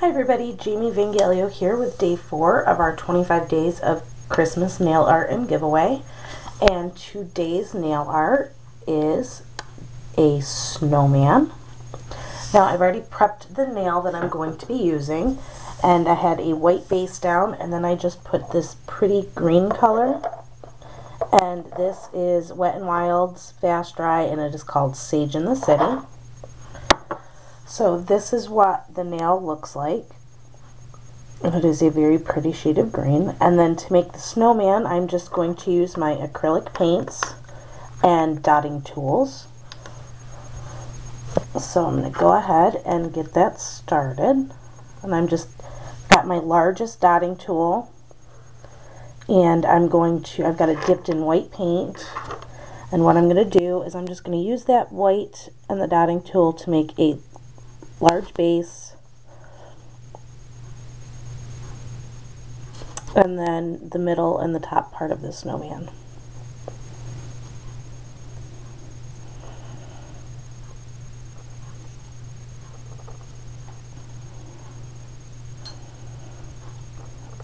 Hi everybody, Jamie Vangalio here with day 4 of our 25 days of Christmas nail art and giveaway. And today's nail art is a snowman. Now I've already prepped the nail that I'm going to be using, and I had a white base down, and then I just put this pretty green color. And this is Wet n Wild's Fast Dry, and it is called Sage in the City. So this is what the nail looks like, and it is a very pretty shade of green. And then to make the snowman, I'm just going to use my acrylic paints and dotting tools. So I'm going to go ahead and get that started. And I'm just got my largest dotting tool, and I've got it dipped in white paint. And what I'm going to do is I'm just going to use that white and the dotting tool to make a large base, and then the middle and the top part of the snowman.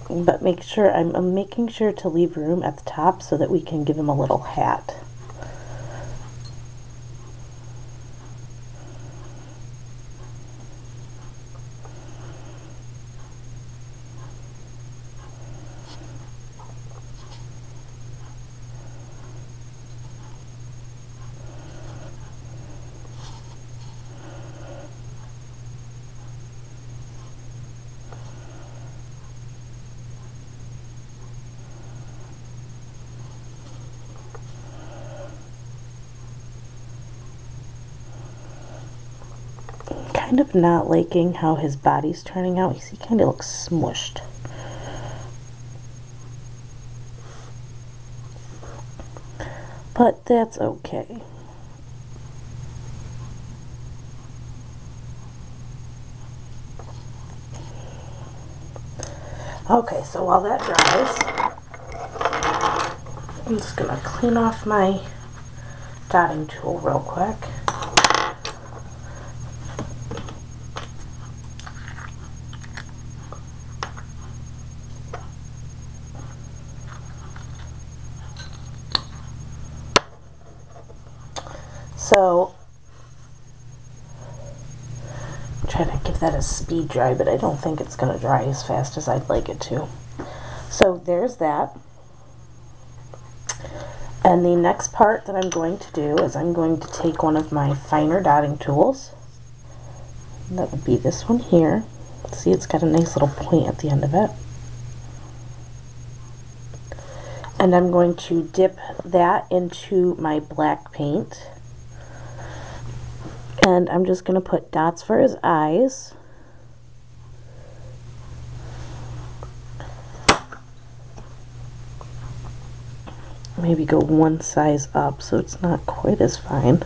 But make sure I'm making sure to leave room at the top so that we can give him a little hat. Kind of not liking how his body's turning out. He kind of looks smushed. But that's okay. Okay, so while that dries, I'm just going to clean off my dotting tool real quick. So, I'm trying to give that a speed dry, but I don't think it's going to dry as fast as I'd like it to. So there's that. And the next part that I'm going to do is I'm going to take one of my finer dotting tools. That would be this one here. See, it's got a nice little point at the end of it. And I'm going to dip that into my black paint. And I'm just going to put dots for his eyes. Maybe go one size up so it's not quite as fine.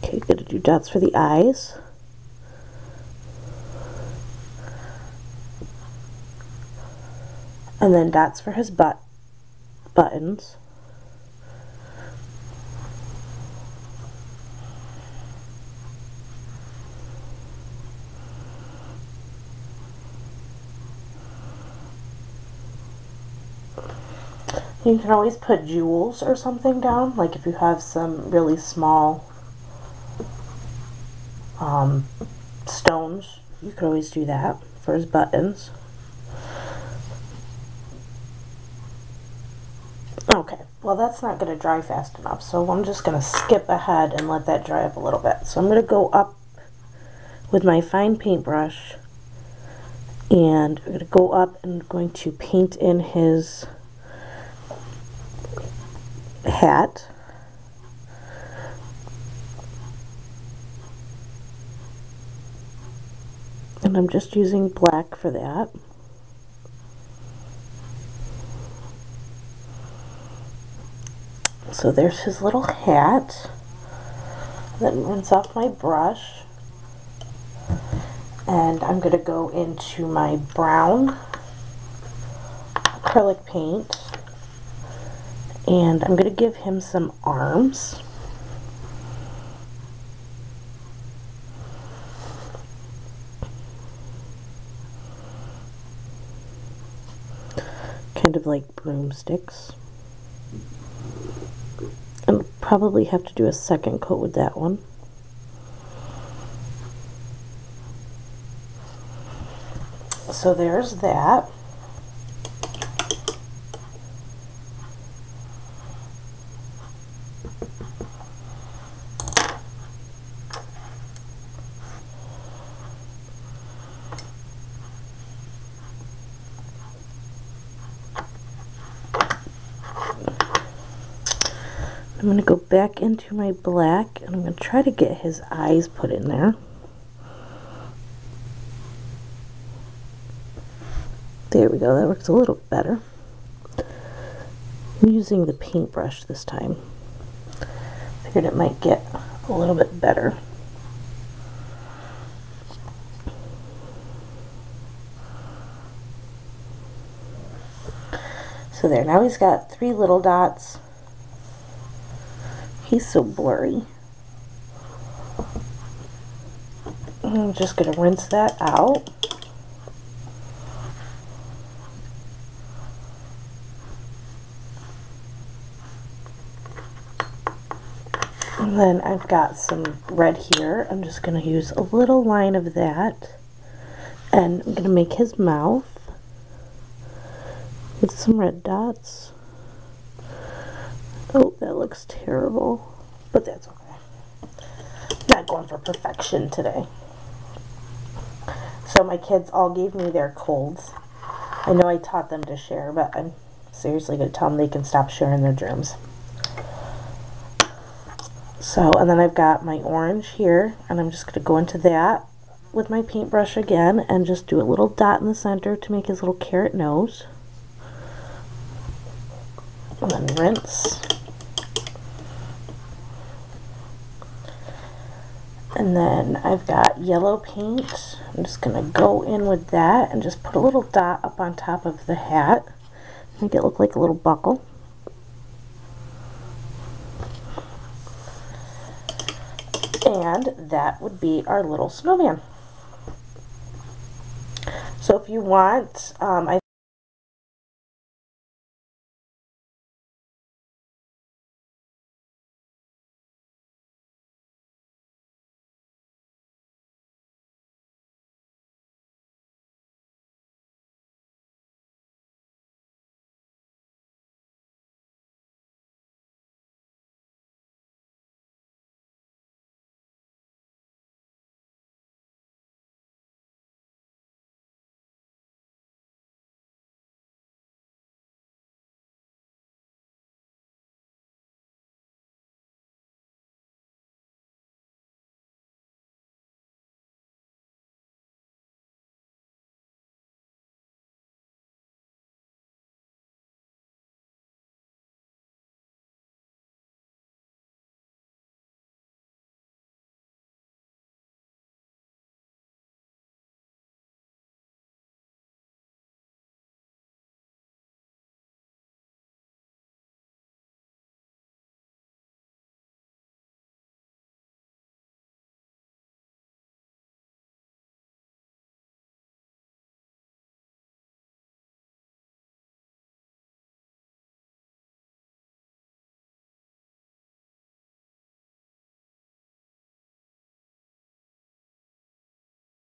Okay, going to do dots for the eyes. And then dots for his buttons. You can always put jewels or something down, like if you have some really small stones, you could always do that for his buttons. Okay, well that's not going to dry fast enough, so I'm just going to skip ahead and let that dry up a little bit. So I'm going to go up with my fine paintbrush, and I'm going to go up and I'm going to paint in his hat. And I'm just using black for that. So there's his little hat. Then rinse off my brush. And I'm going to go into my brown acrylic paint, and I'm going to give him some arms. kind of like broomsticks. I'll probably have to do a second coat with that one. So there's that. I'm going to go back into my black and I'm going to try to get his eyes put in there. There we go, that works a little better. I'm using the paintbrush this time. Figured it might get a little bit better. So there, now he's got 3 little dots. He's so blurry. I'm just going to rinse that out. And then I've got some red here. I'm just going to use a little line of that. And I'm going to make his mouth with some red dots. Oh, that looks terrible, but that's okay. Not going for perfection today. So my kids all gave me their colds. I know I taught them to share, but I'm seriously going to tell them they can stop sharing their germs. So, and then I've got my orange here, and I'm just going to go into that with my paintbrush again and just do a little dot in the center to make his little carrot nose. And then rinse. And then I've got yellow paint. I'm just going to go in with that and just put a little dot up on top of the hat. Make it look like a little buckle. And that would be our little snowman. So if you want, I